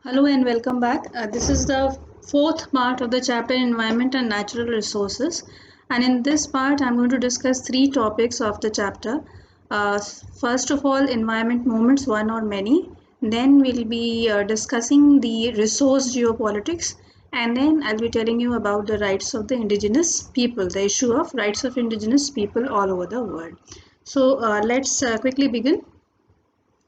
Hello and welcome back. This is the fourth part of the chapter Environment and Natural Resources. And in this part, I'm going to discuss three topics of the chapter. First of all, environment movements, one or many. Then we'll be discussing the resource geopolitics. And then I'll be telling you about the rights of the indigenous people, the issue of rights of indigenous people all over the world. So let's quickly begin.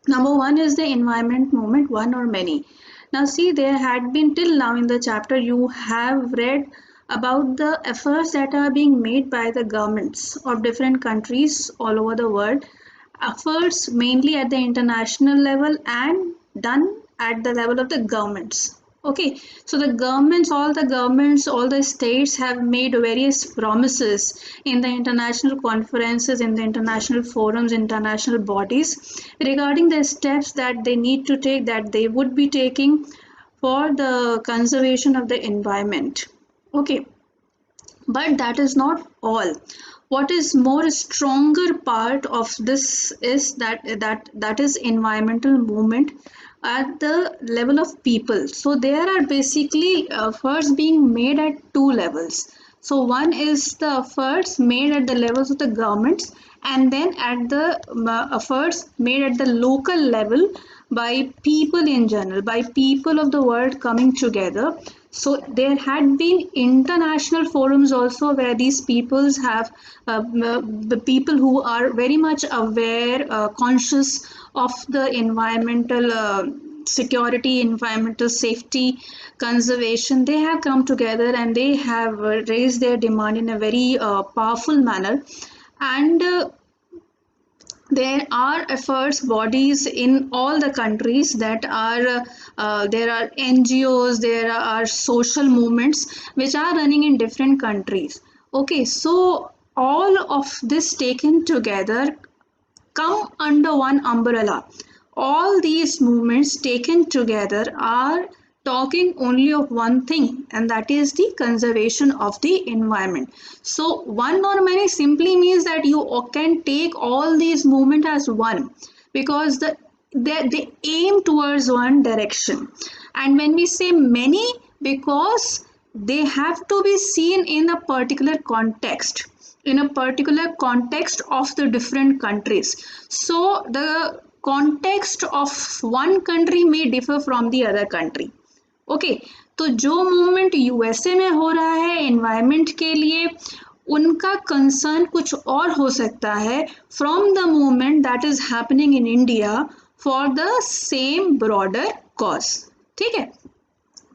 Number one is the environment movement, one or many. Now, see, there had been till now in the chapter, you have read about the efforts that are being made by the governments of different countries all over the world, efforts mainly at the international level and done at the level of the governments. Okay, so all the states have made various promises in the international conferences, in the international forums, international bodies regarding the steps that they need to take, that they would be taking for the conservation of the environment. Okay, but that is not all. What is more stronger part of this is that is environmental movement at the level of people. So there are basically efforts being made at two levels. So one is the efforts made at the levels of the governments, and then at the efforts made at the local level by people in general, by people of the world coming together. So there had been international forums also where these peoples have the people who are very much aware, conscious of the environmental security, environmental safety, conservation. They have come together and they have raised their demand in a very powerful manner. And there are efforts bodies in all the countries that are there are NGOs, there are social movements which are running in different countries. Okay, so all of this taken together come under one umbrella. All these movements taken together are talking only of one thing, and that is the conservation of the environment. So, one or many simply means that you can take all these movements as one, because they aim towards one direction. And when we say many, because they have to be seen in a particular context of the different countries. So the context of one country may differ from the other country. Okay तो जो movement USA में हो रहा है environment के लिए, उनका concern कुछ और हो सकता है from the movement that is happening in India for the same broader cause. ठीक है,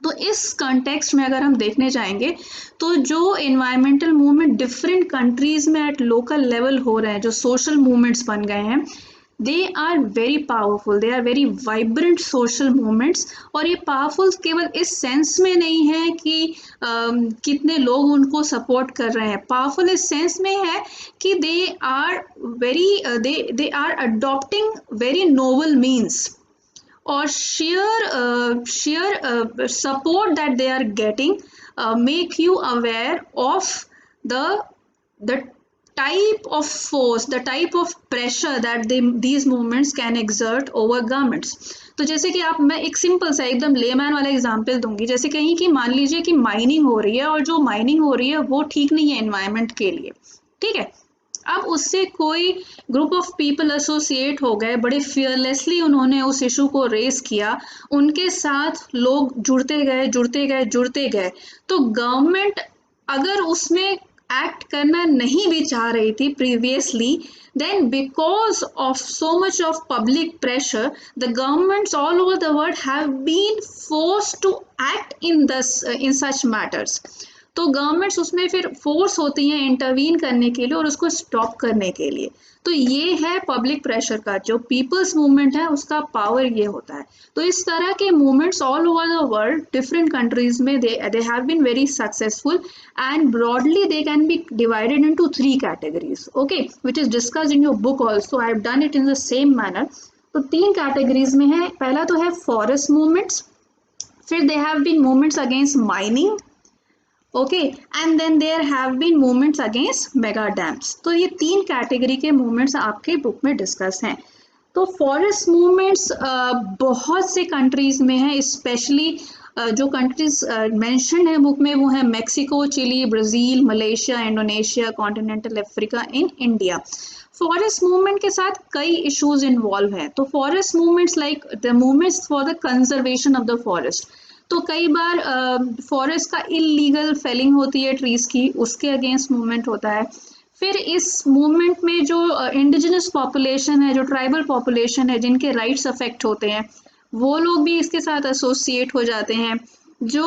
तो इस कॉन्टेक्स्ट में अगर हम देखने जाएंगे तो जो एनवायरमेंटल मूवमेंट डिफरेंट कंट्रीज में एट लोकल लेवल हो रहे हैं, जो सोशल मूवमेंट्स बन गए हैं, they are very powerful, they are very vibrant social movements. और ये पावरफुल केवल इस सेंस में नहीं है कि कितने लोग उनको सपोर्ट कर रहे हैं. पावरफुल इस सेंस में है कि they are they are adopting very noble means, or sheer support that they are getting make you aware of the type of force, the type of pressure that these movements can exert over governments. तो जैसे कि मैं एक simple सा एकदम layman वाला example दूंगी. जैसे कहीं कि मान लीजिए कि माइनिंग हो रही है, और जो माइनिंग हो रही है वो ठीक नहीं है एनवायरनमेंट के लिए. ठीक है, अब उससे कोई ग्रुप ऑफ पीपल एसोसिएट हो गए, बड़े फियरलेसली उन्होंने उस इशू को रेस किया, उनके साथ लोग जुड़ते गए. तो गवर्नमेंट अगर उसमें एक्ट करना नहीं भी चाह रही थी previously, then because of so much of public pressure, the governments all over the world have been forced to act in such matters. तो गवर्नमेंट्स उसमें फिर फोर्स होती हैं इंटरवीन करने के लिए और उसको स्टॉप करने के लिए. तो ये है पब्लिक प्रेशर का, जो पीपल्स मूवमेंट है उसका पावर ये होता है. तो इस तरह के movements all over the world different countries में they have been very successful, and broadly they can be divided into three categories. Okay, which is discussed in your book also. I have done it in the same manner. तो तीन categories में है. पहला तो है forest movements, फिर they have been movements against mining, okay, and then there have been movements against mega dams. तो ये तीन कैटेगरी के मूवमेंट्स आपके बुक में डिस्कस हैं. तो फॉरेस्ट मूवमेंट्स बहुत से कंट्रीज में है, स्पेशली जो कंट्रीज मेंशन है बुक में वो है Mexico, Chile, Brazil, Malaysia, Indonesia, continental Africa, in India. Forest movement के साथ कई इश्यूज इन्वॉल्व हैं। तो forest movements like the movements for the conservation of the forest, तो कई बार फॉरेस्ट का इलीगल फेलिंग होती है ट्रीज की, उसके अगेंस्ट मूवमेंट होता है। फिर इस मूवमेंट में जो इंडिजिनस पॉपुलेशन है, जो ट्राइबल पॉपुलेशन है, जिनके राइट्स अफेक्ट होते हैं, वो लोग भी इसके साथ एसोसिएट हो जाते हैं। जो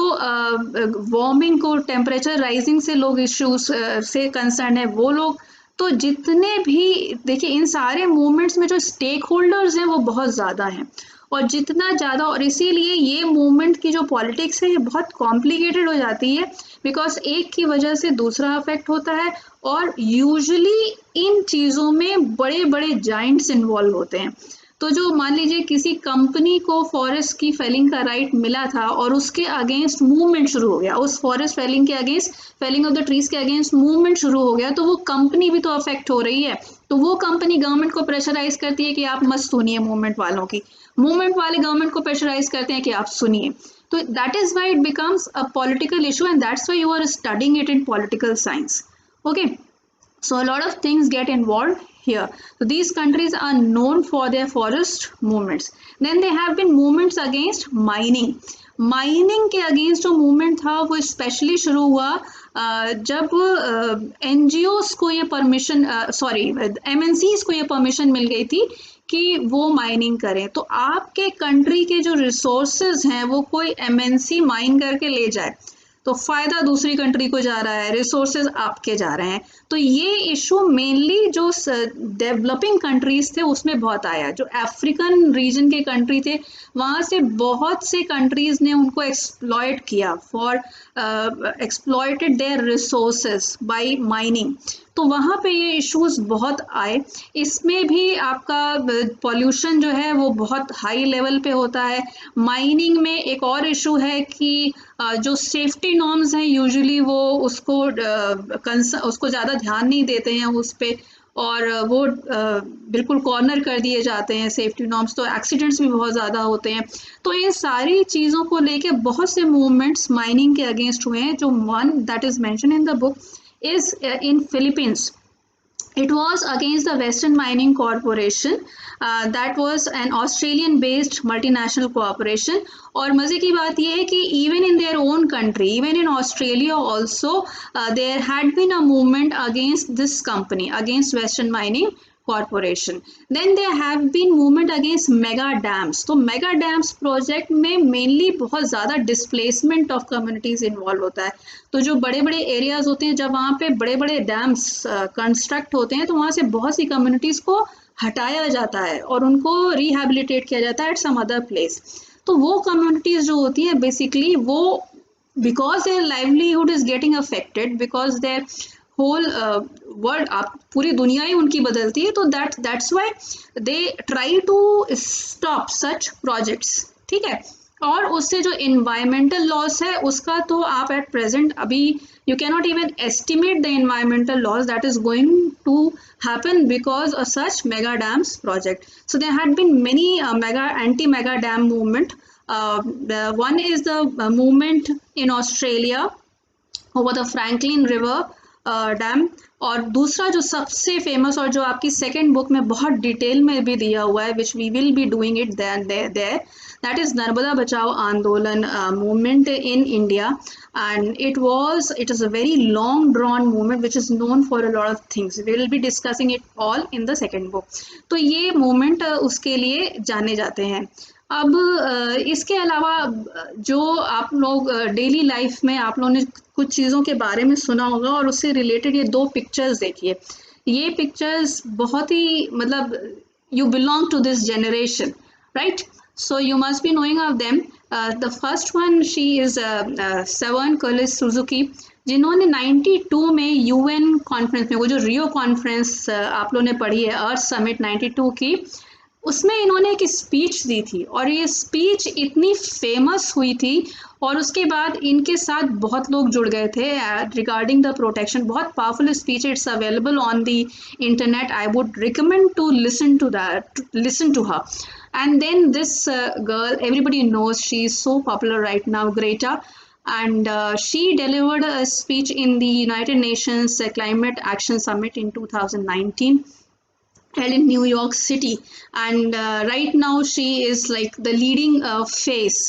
वार्मिंग को, टेम्परेचर राइजिंग से लोग इश्यूज से कंसर्न है, वो लोग। तो जितने भी देखिए इन सारे मूवमेंट्स में जो स्टेक होल्डर्स हैं वो बहुत ज़्यादा हैं, और जितना ज़्यादा, और इसीलिए ये मूवमेंट की जो पॉलिटिक्स है ये बहुत कॉम्प्लिकेटेड हो जाती है, बिकॉज एक की वजह से दूसरा अफेक्ट होता है, और यूजुअली इन चीज़ों में बड़े बड़े जाइंट्स इन्वॉल्व होते हैं। तो जो मान लीजिए किसी कंपनी को फॉरेस्ट की फेलिंग का राइट मिला था और उसके अगेंस्ट मूवमेंट शुरू हो गया, उस फॉरेस्ट फेलिंग के against, felling of the trees के अगेंस्ट मूवमेंट शुरू हो गया, तो वो कंपनी भी तो अफेक्ट हो रही है। तो वो कंपनी गवर्नमेंट को प्रेशराइज करती है कि आप मत सुनिए मूवमेंट वालों की, मूवमेंट वाले गवर्नमेंट को प्रेशराइज करते हैं कि आप सुनिए। तो that is why it becomes a political issue, and that's why you are studying it in political science. Okay, so a lot of things get involved here. So these countries are known for their forest movements. Then there have been movements against mining. Mining के against जो movement था वो specially शुरू हुआ जब NGOs को ये permission, sorry MNCs को ये परमिशन मिल गई थी कि वो माइनिंग करें। तो आपके कंट्री के जो रिसोर्सेज हैं वो कोई एमएनसी माइन करके ले जाए तो फायदा दूसरी कंट्री को जा रहा है, रिसोर्सेज आपके जा रहे हैं। तो ये इशू मेनली जो डेवलपिंग कंट्रीज थे उसमें बहुत आया। जो अफ्रीकन रीजन के कंट्री थे वहाँ से बहुत से कंट्रीज ने उनको एक्सप्लॉयट किया, for exploited their resources by mining. तो वहाँ पे ये इश्यूज बहुत आए। इसमें भी आपका पॉल्यूशन जो है वो बहुत हाई लेवल पे होता है। माइनिंग में एक और इशू है कि जो सेफ्टी नॉर्म्स हैं यूजुअली वो उसको ज़्यादा ध्यान नहीं देते हैं उस पे, और वो बिल्कुल कॉर्नर कर दिए जाते हैं सेफ्टी नॉर्म्स, तो एक्सीडेंट्स भी बहुत ज़्यादा होते हैं। तो इन सारी चीज़ों को लेके बहुत से मूवमेंट्स माइनिंग के अगेंस्ट हुए हैं। जो one that is mention in the book is in Philippines. It was against the Western Mining Corporation. That was an Australian based multinational corporation. और मज़े की बात यह है कि even in their own country, even in Australia also, there had been a movement against this company, against Western Mining Corporation. Then there have been movement against mega dams. तो mega dams project में mainly बहुत ज़्यादा displacement of communities involved होता है। तो जो बड़े बड़े areas होते हैं, जब वहाँ पे बड़े बड़े dams construct होते हैं, तो वहाँ से बहुत सी communities को हटाया जाता है और उनको rehabilitate किया जाता है at some other place। तो वो communities जो होती हैं basically वो because their livelihood is getting affected, because their whole world, आप पूरी दुनिया ही उनकी बदलती है, तो that's why they try to stop such projects. ठीक है, और उससे जो इन्वायरमेंटल लॉस है उसका तो आप एट प्रेजेंट अभी you can not even estimate the environmental loss that is going to happen because of such mega dams project. So there had been many mega anti mega dam movement. One is the movement in Australia over the Franklin river dam, और दूसरा जो सबसे famous और जो आपकी second book में बहुत detail में भी दिया हुआ है, which we will be doing it there, that is Narmada Bachao Andolan movement in India, and it is a very long drawn movement which is known for a lot of things. We will be discussing it all in the second book. तो ये movement उसके लिए जाने जाते हैं। अब इसके अलावा जो आप लोग डेली लाइफ में आप लोगों ने कुछ चीज़ों के बारे में सुना होगा, और उससे रिलेटेड ये दो पिक्चर्स देखिए। ये पिक्चर्स बहुत ही मतलब you belong to this generation, right? So you must be knowing of them. The first one, she is Savon Curtis Suzuki, जिन्होंने 92 में यूएन कॉन्फ्रेंस में, वो जो रियो कॉन्फ्रेंस आप लोगों ने पढ़ी है, अर्थ समिट 92 की, उसमें इन्होंने एक स्पीच दी थी और ये स्पीच इतनी फेमस हुई थी और उसके बाद इनके साथ बहुत लोग जुड़ गए थे रिगार्डिंग द प्रोटेक्शन. बहुत powerful speech, it's available on the internet. I would recommend to listen to that, listen to her. And then this girl, everybody knows, she is so popular right now, Greta, and she delivered a speech in the United Nations Climate Action Summit in 2019 held in New York City. And right now she is like the leading face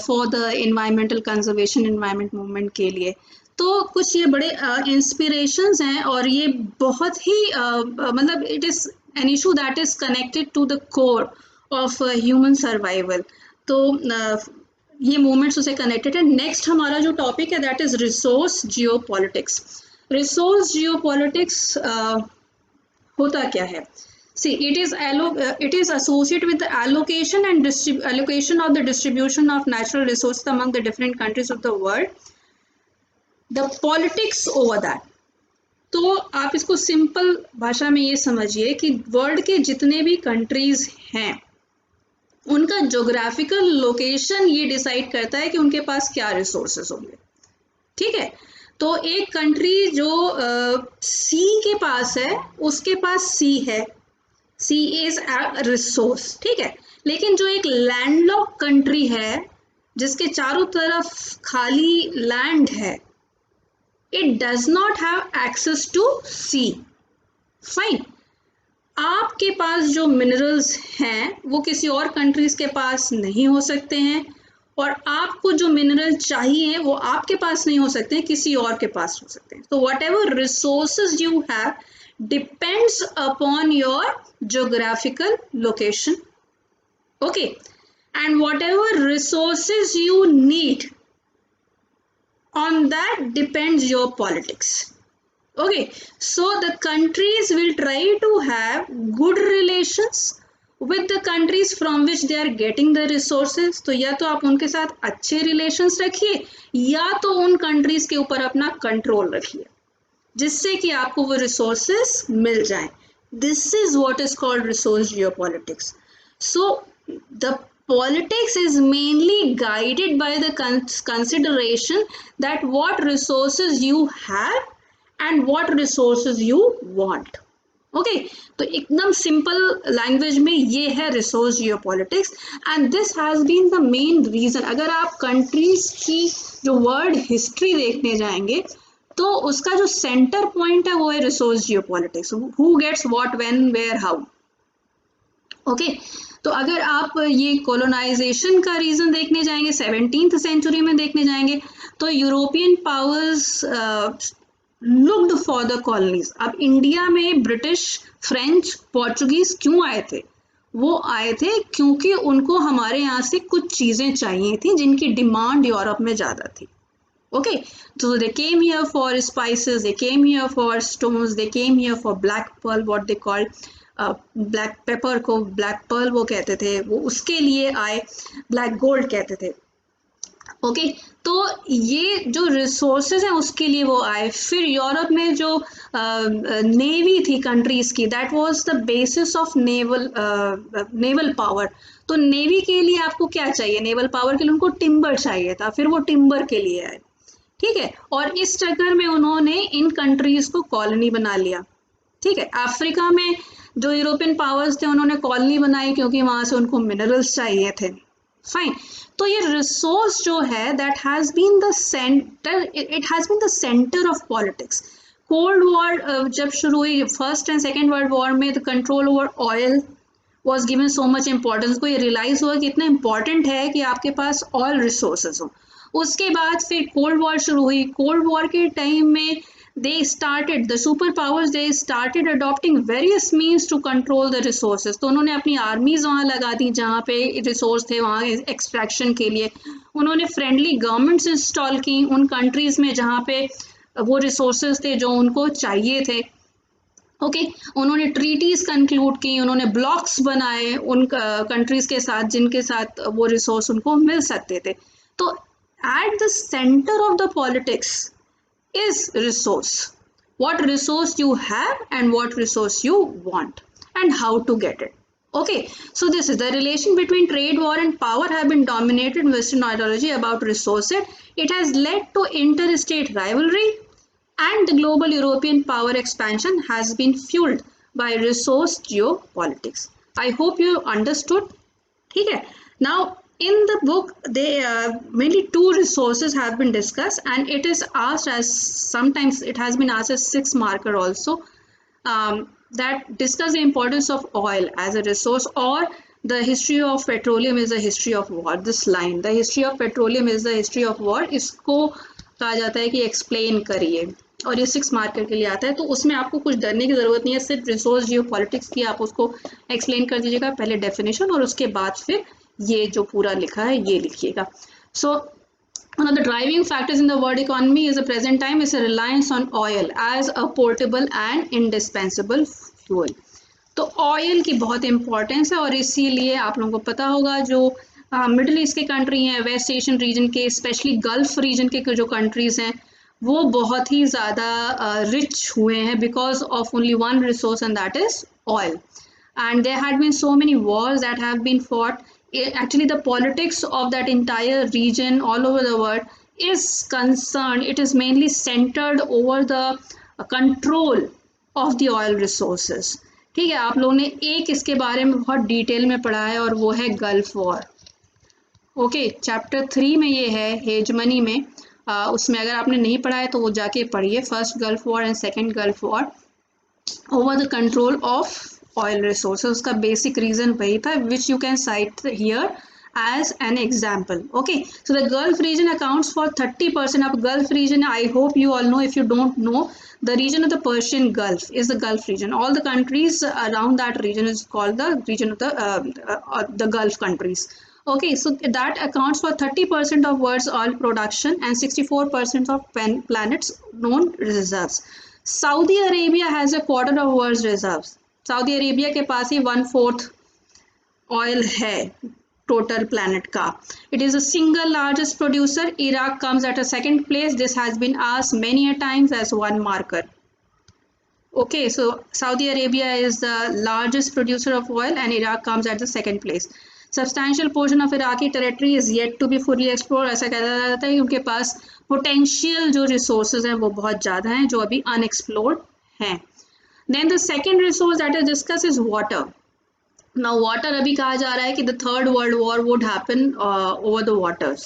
for the environmental conservation, environment movement के लिए. तो कुछ ये बड़े inspirations हैं और ये बहुत ही मतलब it is an issue that is connected to the core of human survival. तो ये मूवमेंट्स उसे कनेक्टेड है. नेक्स्ट हमारा जो टॉपिक है that is resource geopolitics. Resource geopolitics होता क्या है? See, it is associated with the allocation and allocation of the distribution of natural resources among the different countries of the world. The politics over that. तो आप इसको simple भाषा में ये समझिए कि वर्ल्ड के जितने भी कंट्रीज हैं उनका जोग्राफिकल लोकेशन ये डिसाइड करता है कि उनके पास क्या रिसोर्सेज होंगे. ठीक है, तो एक कंट्री जो सी के पास है उसके पास सी है, सी इज अ रिसोर्स. ठीक है, लेकिन जो एक लैंडलॉक कंट्री है जिसके चारों तरफ खाली लैंड है, it does not have access to sea. Fine, आपके पास जो मिनरल्स हैं वो किसी और कंट्रीज के पास नहीं हो सकते हैं और आपको जो मिनरल चाहिए वो आपके पास नहीं हो सकते हैं, किसी और के पास हो सकते हैं. तो what ever resources you have depends upon your geographical location. Okay, and whatever resources you need, on that depends your politics. Okay, so the countries will try to have good relations with the countries from which they are getting the resources. तो या तो आप उनके साथ अच्छे relations रखिए या तो उन countries के ऊपर अपना control रखिए जिससे कि आपको वो resources मिल जाएं. This is what is called resource geopolitics. So the politics is mainly guided by the consideration that what resources you have and what resources you want. Okay, तो एकदम simple language में ये है resource geopolitics and this has been the main reason. अगर आप countries की जो world history देखने जाएंगे तो उसका जो सेंटर पॉइंट है वो है resource geopolitics. Who gets what, when, where, how. Okay, तो अगर आप ये कॉलोनाइजेशन का रीजन देखने जाएंगे 17th सेंचुरी में देखने जाएंगे तो European powers looked for the colonies. अब इंडिया में ब्रिटिश, फ्रेंच, पोर्चुगीज क्यों आए थे? वो आए थे क्योंकि उनको हमारे यहाँ से कुछ चीज़ें चाहिए थी जिनकी डिमांड यूरोप में ज़्यादा थी. Okay, so they came here for spices, they came here for stones, they came here for black pearl, what they call black pepper को black pearl वो कहते थे, वो उसके लिए आए, black gold कहते थे. ओके, तो ये जो रिसोर्सेज हैं उसके लिए वो आए. फिर यूरोप में जो नेवी थी कंट्रीज की, that was the basis of naval power. तो नेवी के लिए आपको क्या चाहिए? नेवल पावर के लिए उनको टिम्बर चाहिए था, फिर वो टिम्बर के लिए आए. ठीक है, और इस चक्कर में उन्होंने इन कंट्रीज को कॉलोनी बना लिया. ठीक है, अफ्रीका में जो यूरोपियन पावर्स थे उन्होंने कॉलोनी बनाई क्योंकि वहां से उनको मिनरल्स चाहिए थे. फाइन, तो ये रिसोर्स जो है that has been the centre, it has been the centre of politics. Cold war जब शुरू हुई, first and second world war में the control over oil was given so much importance. को ये रियलाइज हुआ कि इतना इम्पोर्टेंट है कि आपके पास ऑयल रिसोर्सेज हो. उसके बाद फिर कोल्ड वॉर शुरू हुई. कोल्ड वॉर के टाइम में they started, the superpowers, they started adopting various means to control the resources. तो उन्होंने अपनी आर्मीज वहाँ लगा दी जहाँ पे रिसोर्स थे, वहाँ एक्सट्रैक्शन के लिए. उन्होंने फ्रेंडली गवर्नमेंट्स इंस्टॉल की उन कंट्रीज में जहाँ पे वो रिसोर्सेज थे जो उनको चाहिए थे. ओके, उन्होंने ट्रीटीज कंक्लूड की, उन्होंने ब्लॉक्स बनाए उन कंट्रीज के साथ जिनके साथ वो रिसोर्स उनको मिल सकते थे. तो at the center of the politics is resource. What resource you have and what resource you want and how to get it. Okay, so this is the relation between trade, war, and power have been dominated in Western ideology about resources. It has led to interstate rivalry, and the global European power expansion has been fueled by resource geopolitics. I hope you understood. ठीक है. Now in the book they mainly two resources have been discussed, and it is asked as, sometimes it has been asked as 6 marker also, that discuss the importance of oil as a resource, or the history of petroleum is the history of war. This line, the history of petroleum is the history of war, इसको कहा जाता है कि explain करिए, और ये 6 marker के लिए आता है. तो उसमें आपको कुछ डरने की ज़रूरत नहीं है, सिर्फ रिसोर्स जियो पॉलिटिक्स की आप उसको एक्सप्लेन कर दीजिएगा, पहले डेफिनेशन और उसके बाद फिर ये जो पूरा लिखा है ये लिखिएगा. सो one of the driving factors in the world economy is the present time is a reliance on oil as a portable and indispensable fuel. तो ऑयल की बहुत इंपॉर्टेंस है, और इसीलिए आप लोगों को पता होगा जो मिडिल ईस्ट के कंट्री हैं, वेस्ट एशियन रीजन के, स्पेशली गल्फ रीजन के जो कंट्रीज हैं, वो बहुत ही ज़्यादा रिच हुए हैं because of only one resource and that is oil. And there had been so many wars that have been fought. Actually the politics of that entire region all over the world is concerned, it is mainly centered over the control of the oil resources. ठीक है, आप लोगों ने एक इसके बारे में बहुत डिटेल में पढ़ा है और वो है गल्फ वॉर. ओके, चैप्टर 3 में ये है हेजमनी में. उसमें अगर आपने नहीं पढ़ा है तो वो जाके पढ़िए, first gulf war and second gulf war over the control of oil resources. उसका basic reason वही था, which you can cite here as an example. Okay, so the Gulf region accounts for 30% of Gulf region. I hope you all know. If you don't know, the region of the Persian Gulf is the Gulf region. All the countries around that region is called the region of the Gulf countries. Okay, so that accounts for 30% of world's oil production and 64% of planet's known reserves. Saudi Arabia has a quarter of world's reserves. Saudi Arabia के पास ही 1/4 oil है total planet का. It is a single largest producer. Iraq comes at a second place. This has been asked many a times as 1 marker. Okay, so Saudi Arabia is the largest producer of oil and Iraq comes at the second place. Substantial portion of Iraqi territory is yet to be fully explored. ऐसा कहा जाता है कि उनके पास potential जो resources हैं वो बहुत ज़्यादा हैं जो अभी अनएक्सप्लोर्ड हैं. Then the second resource that is discussed is water. Now water अभी कहा जा रहा है कि the third world war would happen over the waters,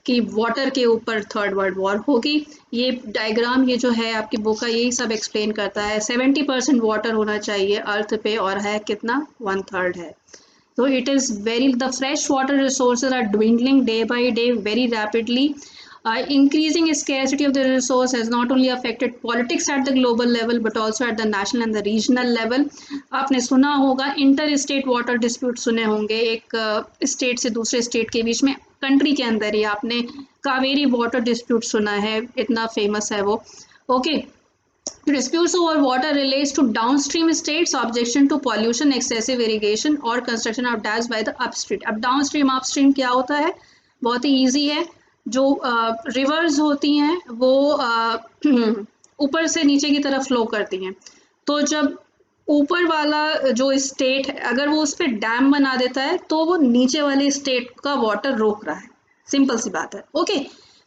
कि water के ऊपर third world war होगी. ये डायग्राम ये जो है आपकी बुक का यही सब एक्सप्लेन करता है. 70% वाटर होना चाहिए अर्थ पे और है कितना 1/3 है. So it is very, the fresh water resources are dwindling day by day very rapidly. Increasing scarcity of the resource has not only affected politics at the global level but also at the national and the regional level. आपने सुना होगा inter state water dispute सुने होंगे, एक state से दूसरे state के बीच में कंट्री के अंदर ही. आपने कावेरी वाटर डिस्प्यूट सुना है, इतना फेमस है वो. Okay, disputes over water relates to downstream states objection to pollution, excessive irrigation or construction of dams by the upstream. अब downstream upstream क्या होता है, बहुत ही easy है. जो रिवर्स होती हैं वो ऊपर से नीचे की तरफ फ्लो करती हैं. तो जब ऊपर वाला जो स्टेट है अगर वो उस पर डैम बना देता है तो वो नीचे वाले स्टेट का वाटर रोक रहा है. सिंपल सी बात है. ओके,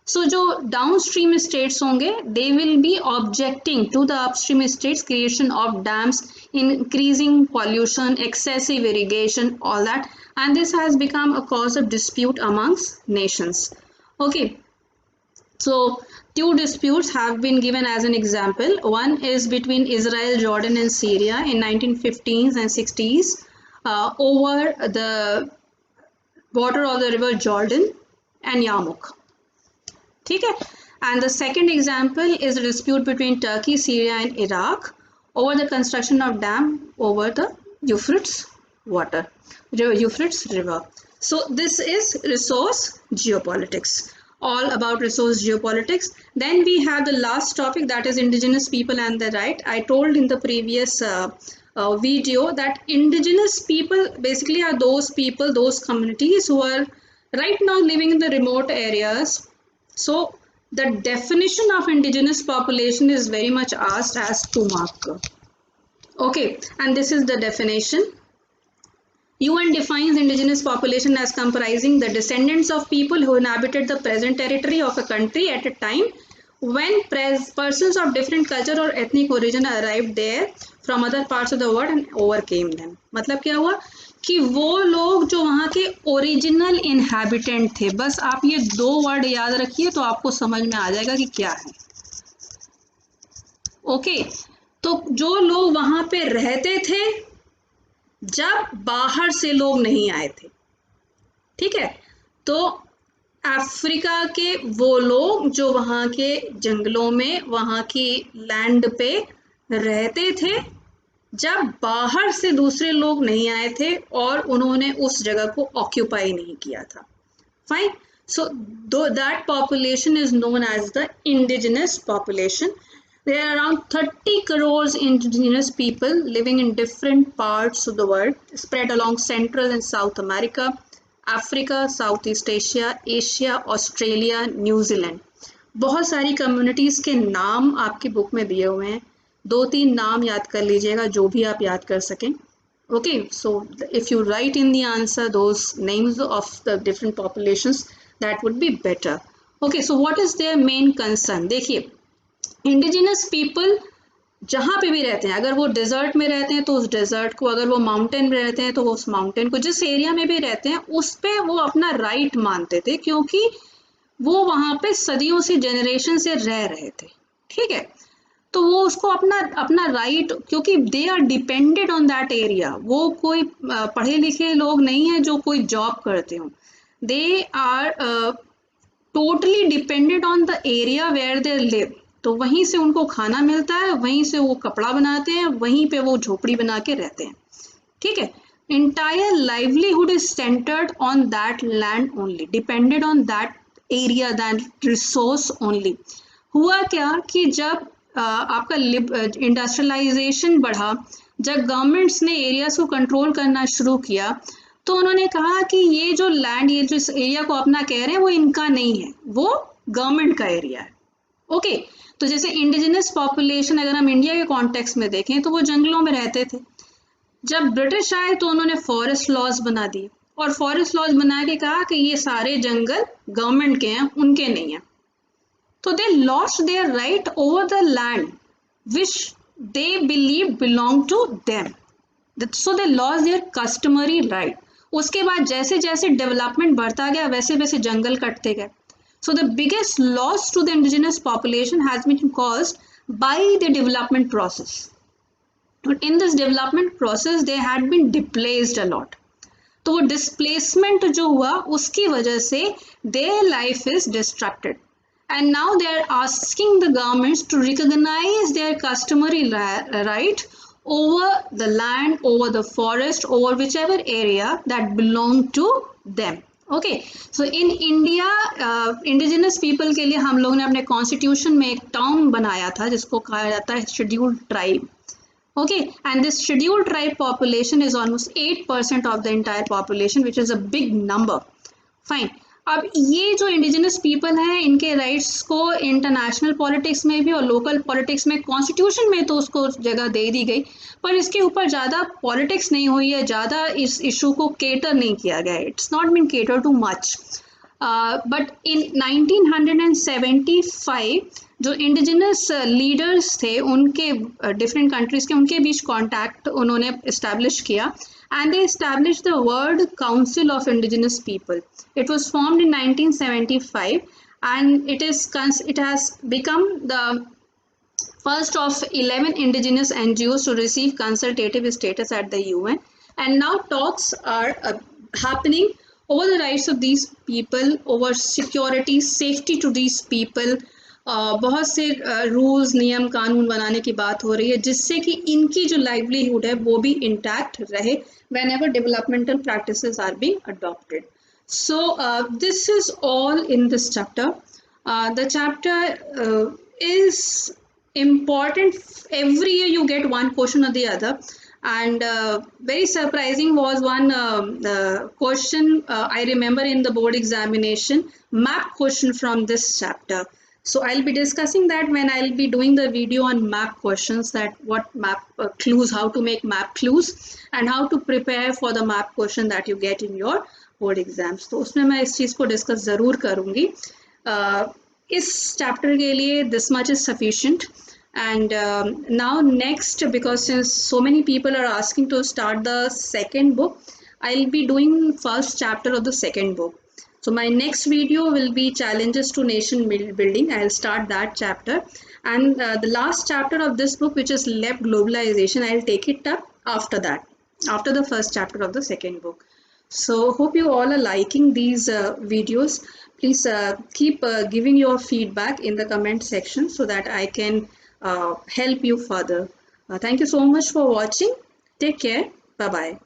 सो जो डाउनस्ट्रीम स्टेट्स होंगे they will be objecting to the upstream states creation of dams, increasing pollution, excessive irrigation, all that, and this has become a cause of dispute amongst nations. Okay, so 2 disputes have been given as an example. One is between Israel, Jordan and Syria in 1950s and 60s over the water of the river Jordan and Yarmouk. ठीक है. And the second example is a dispute between Turkey, Syria and Iraq over the construction of dam over the Euphrates river. So this is resource geopolitics, all about resource geopolitics. Then we have the last topic, that is indigenous people and their right. I told in the previous video that indigenous people basically are those people, those communities who are right now living in the remote areas. So the definition of indigenous population is very much asked as 2 mark. Okay, and this is the definition. UN defines indigenous population as comprising the descendants of people who inhabited the present territory of a country at a time when persons of different culture or ethnic origin arrived there from other parts of the world and overcame them. मतलब क्या हुआ कि वो लोग जो वहाँ के original inhabitant थे, बस आप ये दो वर्ड याद रखिए तो आपको समझ में आ जाएगा कि क्या है. ओके, तो जो लोग वहाँ पे रहते थे जब बाहर से लोग नहीं आए थे, ठीक है, तो अफ्रीका के वो लोग जो वहाँ के जंगलों में वहाँ की लैंड पे रहते थे जब बाहर से दूसरे लोग नहीं आए थे और उन्होंने उस जगह को ऑक्यूपाई नहीं किया था. Fine. So that population is known as the indigenous population. There are around 30 crores indigenous people living in different parts of the world, spread along Central and South America, Africa, Southeast Asia, Asia, Australia, New Zealand. बहुत सारी communities के नाम आपकी book में दिए हुए हैं. 2-3 नाम याद कर लीजिएगा जो भी आप याद कर सकें. Okay, so if you write in the answer those names of the different populations, that would be better. Okay, so what is their main concern? देखिए, इंडिजिनस पीपल जहाँ पे भी रहते हैं, अगर वो डेजर्ट में रहते हैं तो उस डेजर्ट को, अगर वो माउंटेन में रहते हैं तो वो उस माउंटेन को, जिस एरिया में भी रहते हैं उस पे वो अपना राइट मानते थे क्योंकि वो वहाँ पे सदियों से, जनरेशन से रह रहे थे. ठीक है, तो वो उसको अपना राइट, क्योंकि they are depended on that area. वो कोई पढ़े लिखे लोग नहीं है जो कोई जॉब करते हो. They are totally depended on the area where they live. तो वहीं से उनको खाना मिलता है, वहीं से वो कपड़ा बनाते हैं, वहीं पे वो झोपड़ी बना के रहते हैं. ठीक है, entire livelihood is centered on that land only, depended on that area, that resource only. हुआ क्या कि जब आपका इंडस्ट्रियलाइजेशन बढ़ा, जब गवर्नमेंट्स ने एरियाज को कंट्रोल करना शुरू किया, तो उन्होंने कहा कि ये जो लैंड, ये जो इस एरिया को अपना कह रहे हैं वो इनका नहीं है, वो गवर्नमेंट का एरिया है. ओके, तो जैसे इंडिजिनस पॉपुलेशन अगर हम इंडिया के कॉन्टेक्स्ट में देखें तो वो जंगलों में रहते थे. जब ब्रिटिश आए तो उन्होंने फॉरेस्ट लॉज बना दिए और फॉरेस्ट लॉज बना के कहा कि ये सारे जंगल गवर्नमेंट के हैं, उनके नहीं हैं. तो they lost their right over the land which they believe belong to them. So they lost their customary right. उसके बाद जैसे जैसे डेवलपमेंट बढ़ता गया वैसे वैसे जंगल कटते गए. So the biggest loss to the indigenous population has been caused by the development process. But in this development process, they had been displaced a lot. तो वो displacement जो हुआ उसकी वजह से their life is disrupted. And now they are asking the governments to recognize their customary right over the land, over the forest, over whichever area that belong to them. Okay, so in India indigenous people के लिए हम लोगों ने अपने constitution में एक term बनाया था जिसको कहा जाता है scheduled tribe. Okay, and this scheduled tribe population is almost 8% of the entire population which is a big number. Fine. अब ये जो इंडिजिनस पीपल हैं इनके राइट्स को इंटरनेशनल पॉलिटिक्स में भी और लोकल पॉलिटिक्स में, कॉन्स्टिट्यूशन में तो उसको जगह दे दी गई, पर इसके ऊपर ज़्यादा पॉलिटिक्स नहीं हुई है, ज़्यादा इस इशू को केटर नहीं किया गया. It's not been cater to much. But in 1975 जो इंडिजिनस लीडर्स थे उनके डिफरेंट कंट्रीज़ के, उनके बीच कॉन्टैक्ट उन्होंने इस्टेब्लिश किया. And they established the World Council of Indigenous People. It was formed in 1975 and it has become the first of 11 indigenous NGOs to receive consultative status at the UN. And now talks are happening over the rights of these people, over security, safety to these people. बहुत से rules, नियम, कानून बनाने की बात हो रही है जिससे कि इनकी जो लाइवलीहुड है वो भी इंटैक्ट रहे whenever developmental practices are being adopted. So this is all in this chapter. The chapter is important. Every year you get one question or the other, and very surprising was one question I remember in the board examination, map question from this chapter. So I'll be discussing that when I'll be doing the video on map questions, that what map clues, how to make map clues and how to prepare for the map question that you get in your board exams. तो उसमें मैं इस चीज़ को discuss ज़रूर करूँगी. इस chapter के लिए this much is sufficient. And now next, because since so many people are asking to start the second book, I'll be doing first chapter of the second book. So my next video will be challenges to nation building. I'll start that chapter, and the last chapter of this book, which is left globalization, I'll take it up after that, after the first chapter of the second book. So hope you all are liking these videos. Please keep giving your feedback in the comment section so that I can help you further. Thank you so much for watching. Take care. Bye bye.